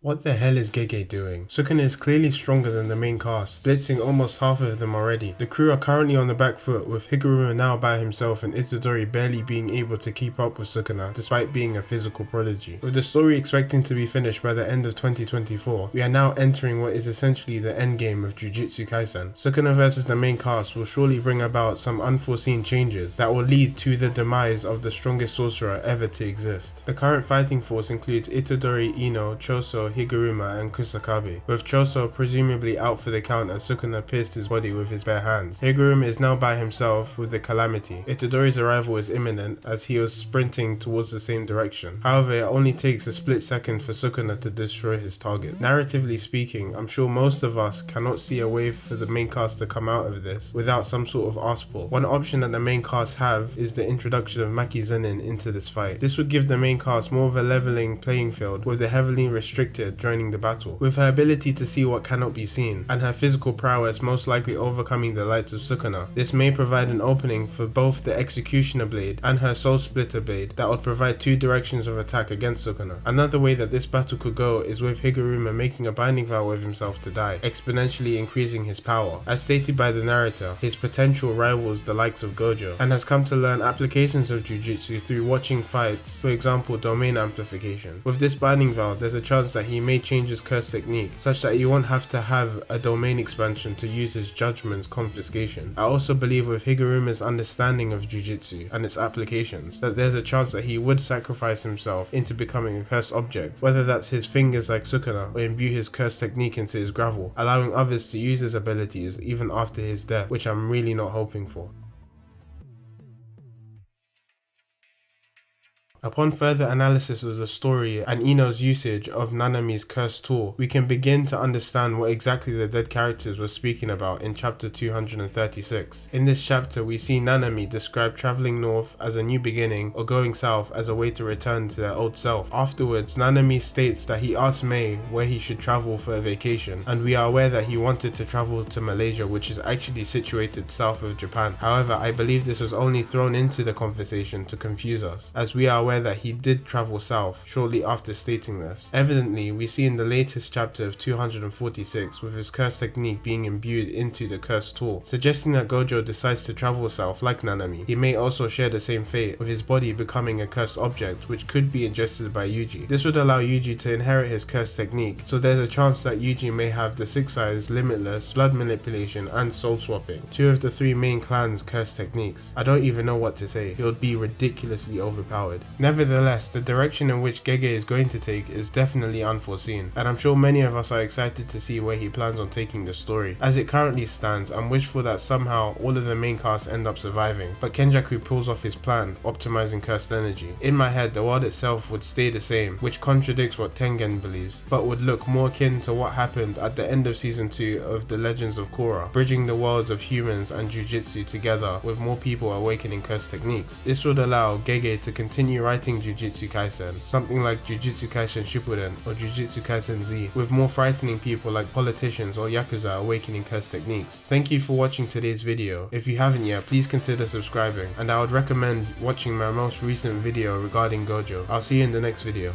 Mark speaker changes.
Speaker 1: What the hell is Gege doing? Sukuna is clearly stronger than the main cast, blitzing almost half of them already. The crew are currently on the back foot, with Higuruma now by himself and Itadori barely being able to keep up with Sukuna despite being a physical prodigy. With the story expecting to be finished by the end of 2024, we are now entering what is essentially the endgame of Jujutsu Kaisen. Sukuna versus the main cast will surely bring about some unforeseen changes that will lead to the demise of the strongest sorcerer ever to exist. The current fighting force includes Itadori, Ino, Choso, Higuruma and Kusakabe, with Choso presumably out for the count as Sukuna pierced his body with his bare hands. Higuruma is now by himself with the Calamity. Itadori's arrival is imminent as he was sprinting towards the same direction. However, it only takes a split second for Sukuna to destroy his target. Narratively speaking, I'm sure most of us cannot see a way for the main cast to come out of this without some sort of arse pull. One option that the main cast have is the introduction of Maki Zenin into this fight. This would give the main cast more of a leveling playing field, with the heavily restricted joining the battle. With her ability to see what cannot be seen, and her physical prowess most likely overcoming the lights of Sukuna, this may provide an opening for both the Executioner Blade and her Soul Splitter Blade that would provide two directions of attack against Sukuna. Another way that this battle could go is with Higuruma making a binding vow with himself to die, exponentially increasing his power. As stated by the narrator, his potential rivals the likes of Gojo, and has come to learn applications of Jujutsu through watching fights, for example domain amplification. With this binding vow, there's a chance that he may change his curse technique, such that you won't have to have a domain expansion to use his judgment's confiscation. I also believe with Higuruma's understanding of Jujutsu and its applications, that there's a chance that he would sacrifice himself into becoming a cursed object, whether that's his fingers like Sukuna or imbue his curse technique into his gravel, allowing others to use his abilities even after his death, which I'm really not hoping for. Upon further analysis of the story and Ino's usage of Nanami's cursed tool, we can begin to understand what exactly the dead characters were speaking about in chapter 236. In this chapter, we see Nanami describe traveling north as a new beginning or going south as a way to return to their old self. Afterwards, Nanami states that he asked Mei where he should travel for a vacation, and we are aware that he wanted to travel to Malaysia, which is actually situated south of Japan. However, I believe this was only thrown into the conversation to confuse us, as we are aware that he did travel south shortly after stating this. Evidently, we see in the latest chapter of 246 with his curse technique being imbued into the cursed tool, suggesting that Gojo decides to travel south like Nanami. He may also share the same fate, with his body becoming a cursed object which could be ingested by Yuji. This would allow Yuji to inherit his curse technique, so there's a chance that Yuji may have the Six Eyes, Limitless, Blood Manipulation and Soul Swapping, two of the three main clans' curse techniques. I don't even know what to say, it would be ridiculously overpowered. Nevertheless, the direction in which Gege is going to take is definitely unforeseen, and I'm sure many of us are excited to see where he plans on taking the story. As it currently stands, I'm wishful that somehow all of the main cast end up surviving, but Kenjaku pulls off his plan, optimizing cursed energy. In my head, the world itself would stay the same, which contradicts what Tengen believes, but would look more akin to what happened at the end of season 2 of The Legends of Korra, bridging the worlds of humans and Jujutsu together with more people awakening cursed techniques. This would allow Gege to continue writing Jujutsu Kaisen, something like Jujutsu Kaisen Shippuden or Jujutsu Kaisen Z, with more frightening people like politicians or Yakuza awakening cursed techniques. Thank you for watching today's video. If you haven't yet, please consider subscribing, and I would recommend watching my most recent video regarding Gojo. I'll see you in the next video.